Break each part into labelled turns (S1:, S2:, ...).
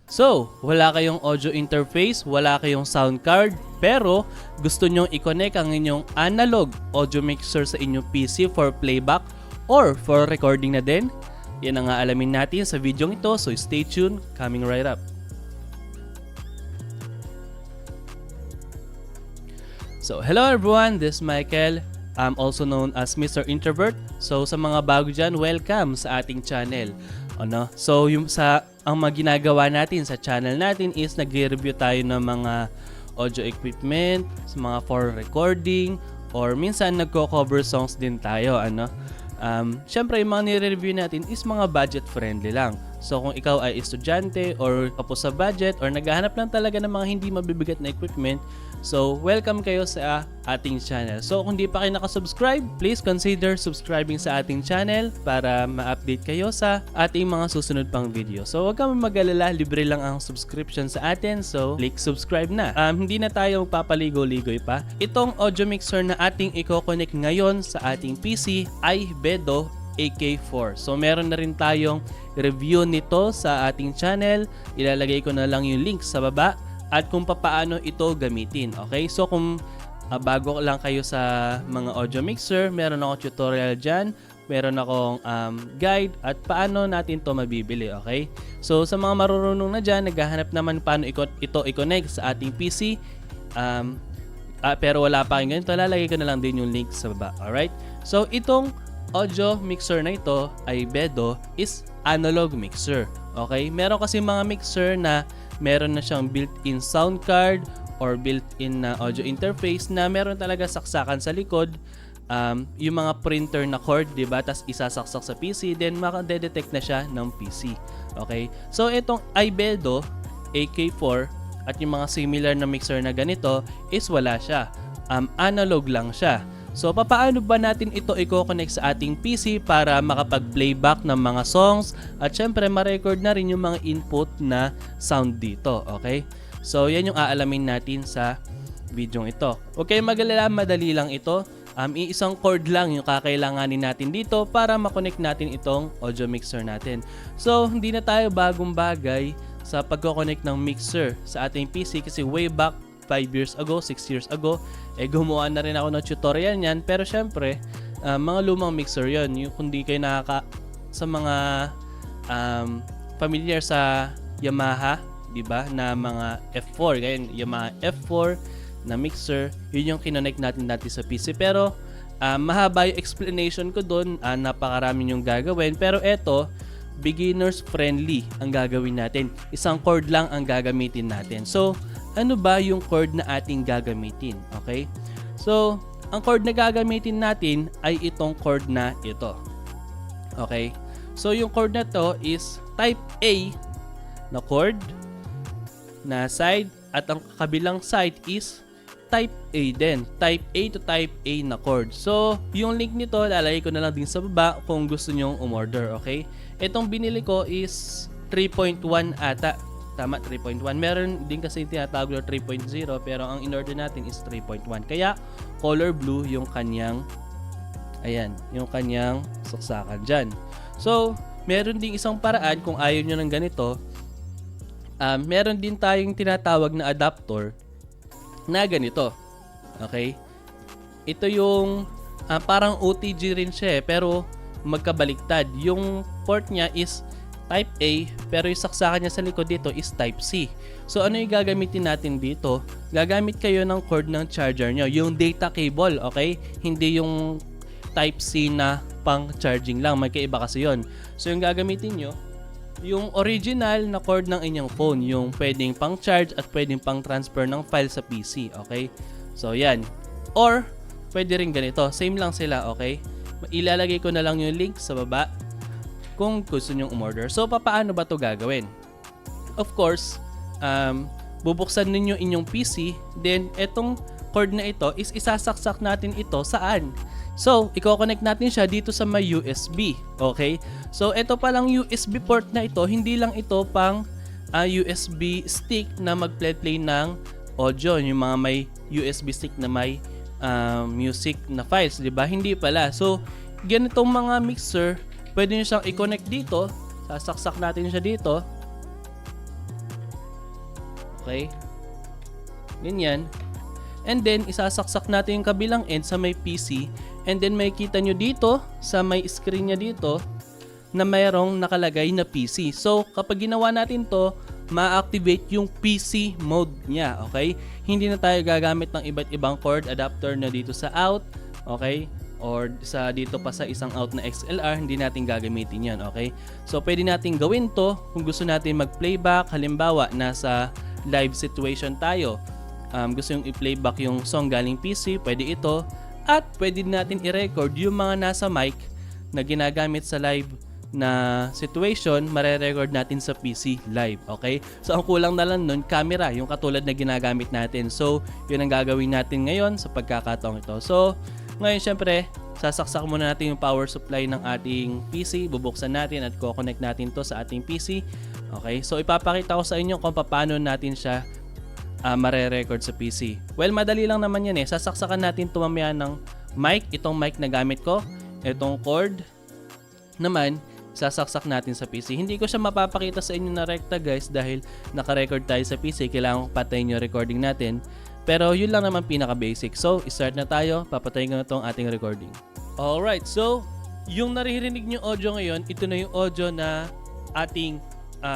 S1: So, wala kayong audio interface, wala kayong sound card, pero gusto nyong i-connect ang inyong analog audio mixer sa inyong PC for playback or for recording na din? Yan ang aalamin natin sa video ito, so stay tuned, coming right up. So, hello everyone, this is Michael. I'm also known as Mr. Introvert. So, sa mga bago dyan, welcome sa ating channel. So, ang mga ginagawa natin sa channel natin is nag-review tayo ng mga audio equipment, sa mga for recording, or minsan nagko-cover songs din tayo. Syempre, yung mga nire-review natin is mga budget-friendly lang. So, kung ikaw ay estudyante or kapos sa budget or naghahanap lang talaga ng mga hindi mabibigat na equipment, so welcome kayo sa ating channel. So, kung di pa kayo nakasubscribe, please consider subscribing sa ating channel para ma-update kayo sa ating mga susunod pang video. So, huwag kang mag-alala, libre lang ang subscription sa atin. So, click subscribe na. Hindi na tayo magpapaligo-ligoy pa. Itong audio mixer na ating i-connect ngayon sa ating PC ay Bedo AK4. So, meron na rin tayong review nito sa ating channel. Ilalagay ko na lang yung link sa baba at kung paano ito gamitin. Okay? So, kung bago lang kayo sa mga audio mixer, meron akong tutorial dyan. Meron akong guide at paano natin to mabibili. Okay? So, sa mga marunong na dyan, naghahanap naman paano ito i-connect sa ating PC. Pero wala pa kayong ganito, lalagay ko na lang din yung link sa baba. Alright? So, itong audio mixer na ito ay Bedo is analog mixer. Okay? Meron kasi mga mixer na meron na siyang built-in sound card or built-in na audio interface na meron talaga saksakan sa likod. Yung mga printer na cord, diba? Tas isasaksak sa PC, then makadedetect na siya ng PC. Okay? So, itong iBedo AK4 at yung mga similar na mixer na ganito is wala siya. Analog lang siya. So, paano ba natin ito i-connect sa ating PC para makapag-playback ng mga songs at syempre ma-record na rin yung mga input na sound dito, okay? So, yan yung aalamin natin sa video ito. Okay, magalala, madali lang ito. Iisang cord lang yung kakailanganin natin dito para ma-connect natin itong audio mixer natin. So, hindi na tayo bagong bagay sa pagko-connect ng mixer sa ating PC kasi way back 5 years ago, 6 years ago, gumawa na rin ako ng tutorial niyan. Pero syempre, mga lumang mixer yon. Yung kung di kayo sa mga familiar sa Yamaha, di ba, na mga F4, kaya Yamaha F4 na mixer, yun yung kinonect natin sa PC. Pero mahaba yung explanation ko doon, napakarami yung gagawin. Pero eto, beginners friendly ang gagawin natin. Isang cord lang ang gagamitin natin. So, ano ba yung cord na ating gagamitin? Okay? So, ang cord na gagamitin natin ay itong cord na ito. Okay? So, yung cord na to is type A na cord na side at ang kabilang side is type A din. Type A to type A na cord. So, yung link nito, lalagay ko na lang din sa baba kung gusto nyong umorder. Okay? Itong binili ko is 3.1 ata. Tama, 3.1. Meron din kasi tinatawag na 3.0 pero ang in-order natin is 3.1. Kaya color blue yung kanyang yung kanyang saksakan dyan. So, meron din isang paraan kung ayaw nyo ng ganito. Meron din tayong tinatawag na adapter na ganito. Okay? Ito yung parang OTG rin siya pero magkabaliktad. Yung port niya is type A, pero yung saksakan niya sa likod dito is type C. So, ano yung gagamitin natin dito? Gagamit kayo ng cord ng charger nyo. Yung data cable, okay? Hindi yung type C na pang charging lang. May kaiba kasi yun. So, yung gagamitin nyo, yung original na cord ng inyong phone. Yung pwedeng pang charge at pwedeng pang transfer ng file sa PC, okay? So, yan. Or, pwede rin ganito. Same lang sila, okay? Ilalagay ko na lang yung link sa baba kung gusto nyong umorder. So, paano ba to gagawin? Of course, bubuksan ninyo inyong PC, then etong cord na ito is isasaksak natin ito saan? So, i-connect natin siya dito sa may USB. Okay? So, ito palang USB port na ito, hindi lang ito pang USB stick na mag-play ng audio. Yung mga may USB stick na may music na files, di ba? Hindi pala. So, ganitong mga mixer, pwede nyo siyang i-connect dito. Sasaksak natin siya dito. Okay? Ganyan. And then, isasaksak natin yung kabilang end sa may PC. And then, makikita nyo dito, sa may screen niya dito, na mayroong nakalagay na PC. So, kapag ginawa natin to, ma-activate yung PC mode niya. Okay? Hindi na tayo gagamit ng iba't ibang cord adapter na dito sa out. Okay? Or sa dito pa sa isang out na XLR, hindi natin gagamitin yan. Okay? So, pwede natin gawin to kung gusto natin mag-playback. Halimbawa, nasa live situation tayo. Gusto yung i-playback yung song galing PC, pwede ito. At pwede natin i-record yung mga nasa mic na ginagamit sa live na situation, mare-record natin sa PC live. Okay? So, ang kulang na lang nun, camera, yung katulad na ginagamit natin. So, yun ang gagawin natin ngayon sa pagkakataong ito. So, ngayon syempre, sasaksak muna natin yung power supply ng ating PC. Bubuksan natin at ko-connect natin to sa ating PC. Okay? So, ipapakita ko sa inyo kung paano natin siya mare-record sa PC. Well, madali lang naman yan eh. Sasaksakan natin ito mamaya ng mic. Itong mic na gamit ko. Itong cord naman, sasaksak natin sa PC. Hindi ko siya mapapakita sa inyo na rekta guys dahil naka-record tayo sa PC. Kailangan ko patayin yung recording natin. Pero yun lang naman pinaka-basic. So, start na tayo. Papatayin ko na itong ating recording. Alright, so yung naririnig nyo audio ngayon, ito na yung audio na ating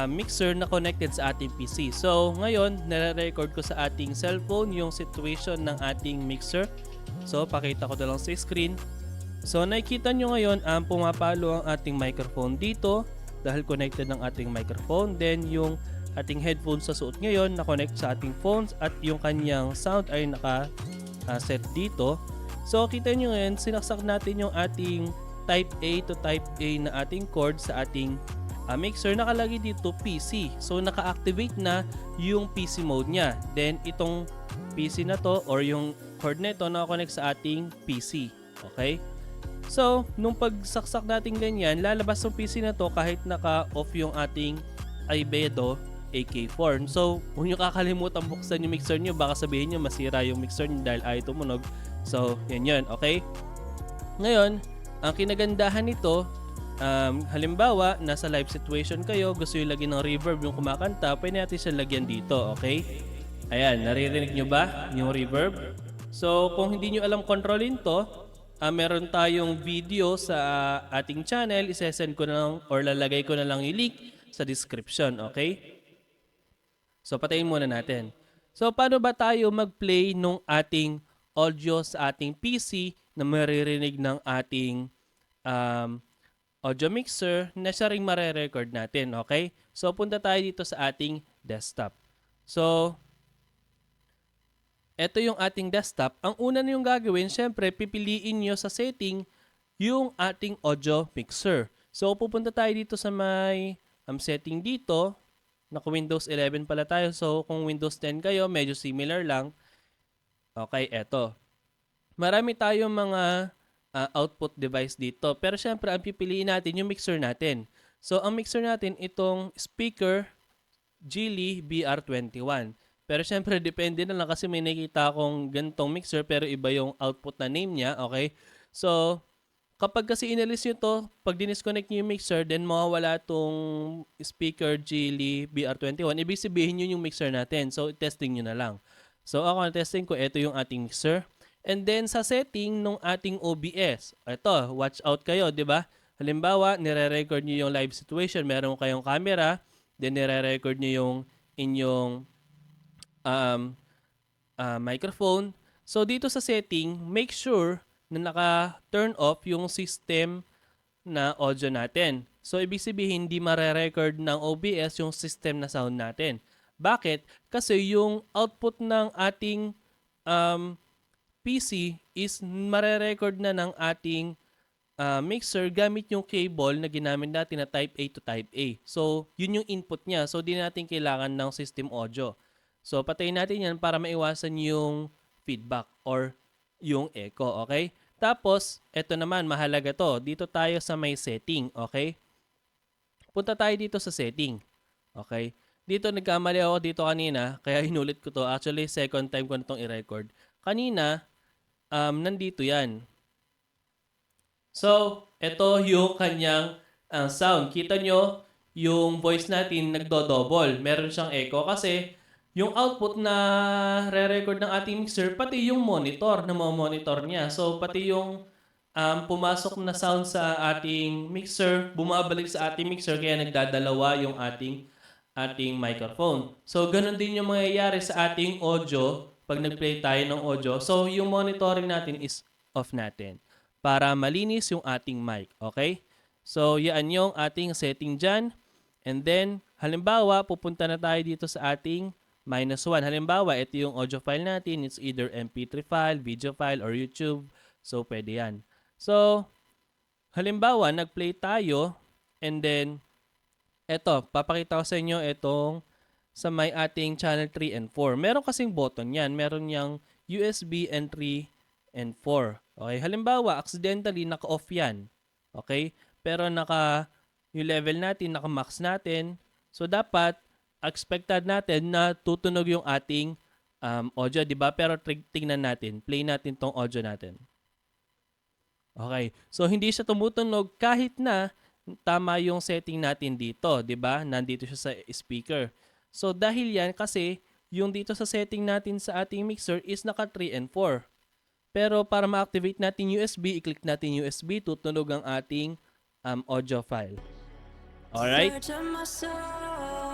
S1: mixer na connected sa ating PC. So, ngayon, nare-record ko sa ating cellphone yung situation ng ating mixer. So, pakita ko na lang sa screen. So, nakikita nyo ngayon ang pumapalo ang ating microphone dito dahil connected ng ating microphone. Then, yung ating headphones sa suot ngayon na-connect sa ating phones at yung kanyang sound ay naka-set dito. So, kita nyo ngayon, sinaksak natin yung ating Type A to Type A na ating cord sa ating mixer, nakalagay dito PC. So naka-activate na yung PC mode niya. Then itong PC na to or yung cord nito naka-connect sa ating PC. Okay? So, nung pagsaksak natin ganyan, lalabas yung PC na to kahit naka-off yung ating Ibedo AK4. So, kung nyo kakalimutan buksan yung mixer nyo, baka sabihin nyo masira yung mixer nyo dahil ayaw tumunog. So, yan yun. Okay? Ngayon, ang kinagandahan nito, halimbawa, nasa live situation kayo, gusto yung lagyan ng reverb yung kumakanta, pwede natin siya lagyan dito, okay? Ayan, naririnig nyo ba yung reverb? So, kung hindi nyo alam kontrolin to, meron tayong video sa ating channel, isesend ko na lang or lalagay ko na lang yung link sa description, okay? So, patayin muna natin. So, paano ba tayo mag-play nung ating audio sa ating PC na maririnig ng ating audio mixer na siya ring mare-record natin, okay? So, punta tayo dito sa ating desktop. So, ito yung ating desktop. Ang una niyong gagawin, syempre, pipiliin nyo sa setting yung ating audio mixer. So, pupunta tayo dito sa may setting dito. Naka Windows 11 pala tayo. So, kung Windows 10 kayo, medyo similar lang. Okay, eto. Marami tayong mga output device dito. Pero syempre, ang pipiliin natin yung mixer natin. So, ang mixer natin, itong speaker Geely BR21. Pero syempre, depende na lang kasi may nakita akong gantong mixer pero iba yung output na name niya. Okay? So, kapag kasi inalis nyo to, pag dinisconnect nyo yung mixer, then mawawala tong speaker Geely BR21. Ibig sabihin yun yung mixer natin. So, testing nyo na lang. So, ako na testing ko, ito yung ating mixer. And then sa setting nung ating OBS, ito, watch out kayo, di ba? Halimbawa, nire-record nyo yung live situation, meron kayong camera, then nire-record nyo yung inyong microphone. So dito sa setting, make sure na naka-turn off yung system na audio natin. So ibig sabihin, hindi mare-record ng OBS yung system na sound natin. Bakit? Kasi yung output ng ating PC is mare-record na ng ating mixer gamit yung cable na ginamit natin na Type A to Type A. So, yun yung input niya. So, di natin kailangan ng system audio. So, patayin natin yan para maiwasan yung feedback or yung echo. Okay? Tapos, eto naman, mahalaga to. Dito tayo sa may setting. Okay? Punta tayo dito sa setting. Okay? Dito, nagkamali ako dito kanina. Kaya inulit ko to. Actually, second time ko na itong i-record. Kanina, nandito yan. So, ito yung kanyang sound. Kita nyo, yung voice natin nagdo-double. Meron siyang echo kasi yung output na re-record ng ating mixer, pati yung monitor na monitor niya. So, pati yung pumasok na sound sa ating mixer, bumabalik sa ating mixer, kaya nagdadalawa yung ating microphone. So, ganun din yung mangyayari sa ating audio pag nag-play tayo ng audio. So, yung monitoring natin is off natin para malinis yung ating mic. Okay? So, yan yung ating setting dyan. And then, halimbawa, pupunta na tayo dito sa ating -1. Halimbawa, ito yung audio file natin. It's either MP3 file, video file, or YouTube. So, pwede yan. So, halimbawa, nag-play tayo. And then, eto, papakita ko sa inyo itong sa may ating channel 3 and 4. Meron kasing button yan. Meron yang USB and 3 and 4. Okay, halimbawa, accidentally, naka-off yan. Okay? Pero yung level natin, naka-max natin. So, dapat, expected natin na tutunog yung ating audio, di ba? Pero tingnan natin. Play natin tong audio natin. Okay. So, hindi siya tumutunog kahit na tama yung setting natin dito, di ba? Nandito siya sa speaker. So, dahil yan kasi, yung dito sa setting natin sa ating mixer is naka 3 and 4. Pero para ma-activate natin USB, i-click natin USB, tutunog ang ating audio file. Alright?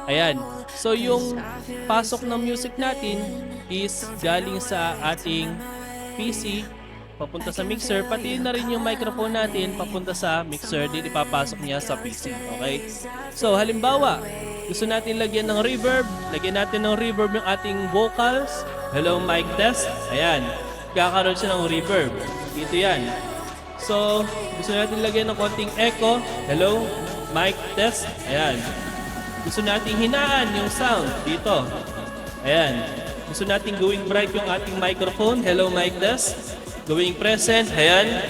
S1: Ayan. So, yung pasok ng music natin is galing sa ating PC, papunta sa mixer, pati na rin yung microphone natin papunta sa mixer, din ipapasok niya sa PC. Okay? So, halimbawa, gusto natin lagyan ng reverb, lagyan natin ng reverb yung ating vocals. Hello, mic test. Ayan. Kakaroon siya ng reverb. Dito yan. So, gusto natin lagyan ng konting echo. Hello, mic test. Ayan. Gusto natin hinaan yung sound dito. Ayan. Gusto natin gawing bright yung ating microphone. Hello, mic test. Gawing present. Ayan.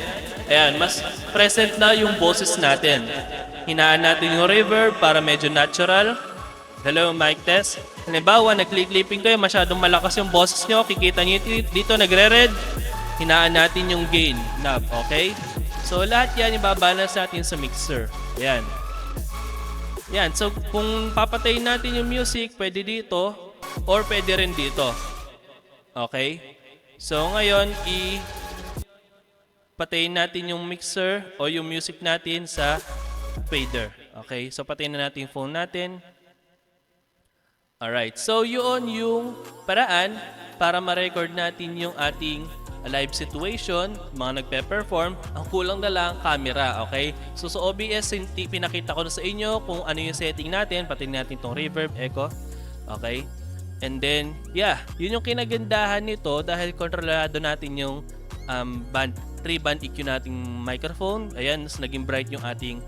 S1: Ayan. Mas present na yung boses natin. Hinaan natin yung reverb para medyo natural. Hello, mic test. Halimbawa, nag-clipping kayo, masyadong malakas yung boses nyo. Kikita nyo dito, nagre-red. Hinaan natin yung gain knob. Okay? So, lahat yan ibabalance natin sa mixer. Ayan. Yan. So, kung papatayin natin yung music, pwede dito or pwede rin dito. Okay? So, ngayon, patayin natin yung mixer o yung music natin sa fader. Okay? So, patayin na natin yung phone natin. Alright. So, yun yung paraan para ma-record natin yung ating live situation, mga nagpe-perform. Ang kulang na lang, camera, okay? So, sa OBS, pinakita ko na sa inyo kung ano yung setting natin. Pati natin itong reverb, echo. Okay? And then, yeah, yun yung kinagandahan nito dahil kontrolado natin yung 3-band EQ nating microphone. Ayan, mas naging bright yung ating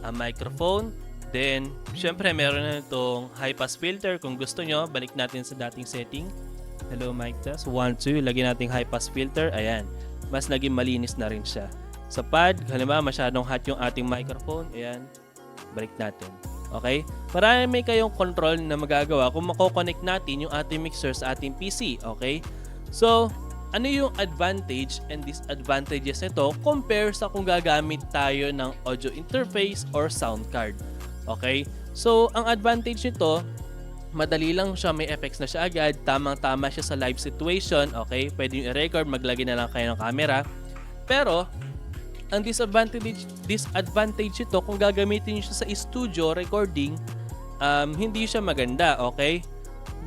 S1: microphone. Then, syempre, meron na itong high-pass filter. Kung gusto nyo, balik natin sa dating setting. Hello, mic test. 1, 2. Lagyan natin high-pass filter. Ayan. Mas naging malinis na rin siya. Sa pad, halimbawa, masyadong hot yung ating microphone. Ayan. Balik natin. Okay? Marami kayong control na magagawa kung mako-connect natin yung ating mixer sa ating PC. Okay? So, ano yung advantage and disadvantages nito compare sa kung gagamit tayo ng audio interface or sound card? Okay? So, ang advantage nito, madali lang siya, may effects na siya agad, tamang-tama siya sa live situation, okay? Pwede yung i-record, maglagay na lang kayo ng camera. Pero, ang disadvantage ito, kung gagamitin nyo siya sa studio recording, hindi siya maganda, okay?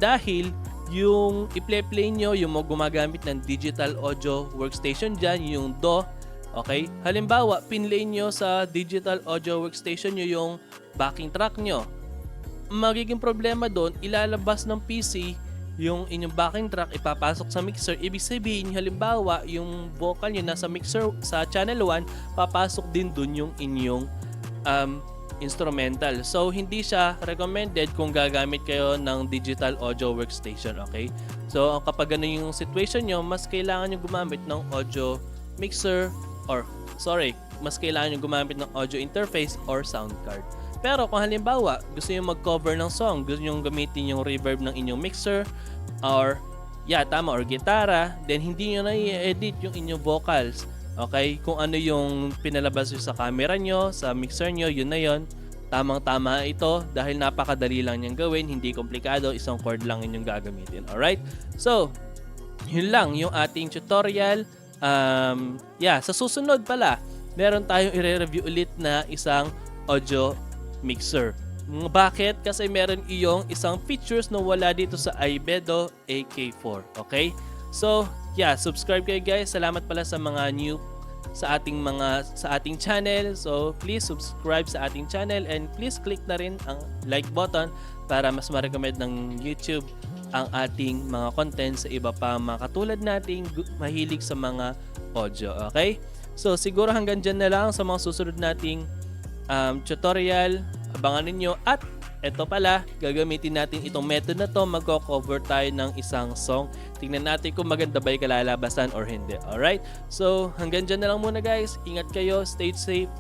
S1: Dahil, yung i-play nyo, yung gumagamit ng digital audio workstation dyan, yung DAW, okay? Halimbawa, pinlay nyo sa digital audio workstation nyo yung backing track nyo. Magiging problema doon, ilalabas ng PC yung inyong backing track, ipapasok sa mixer. Ibig sabihin, halimbawa, yung vocal nyo nasa mixer sa channel 1, papasok din doon yung inyong instrumental. So, hindi siya recommended kung gagamit kayo ng digital audio workstation, okay? So, kapag ganun yung situation nyo, mas kailangan nyo gumamit ng audio mixer mas kailangan nyo gumamit ng audio interface or sound card. Pero kung halimbawa, gusto nyo mag-cover ng song, gusto nyo gamitin yung reverb ng inyong mixer, or gitara, then hindi nyo na i-edit yung inyong vocals. Okay? Kung ano yung pinalabas nyo sa camera nyo, sa mixer nyo, yun na yun. tamang-tama ito dahil napakadali lang niyang gawin, hindi komplikado, isang chord lang inyong gagamitin. Alright? So, yun lang yung ating tutorial. Sa susunod pala, meron tayong i-review ulit na isang audio mixer. Bakit? Kasi meron iyong isang features na wala dito sa iBedo AK4. Okay? So, subscribe kayo guys. Salamat pala sa mga new sa ating channel. So, please subscribe sa ating channel and please click na rin ang like button para mas ma-recommend ng YouTube ang ating mga content sa iba pa mga katulad nating mahilig sa mga audio. Okay? So, siguro hanggang dyan na lang sa mga susunod nating tutorial. Abangan ninyo at eto pala, gagamitin natin itong method na to, magko-cover tayo ng isang song. Tingnan natin kung maganda ba yung kalalabasan or hindi. Alright? So, hanggang dyan na lang muna guys. Ingat kayo, stay safe,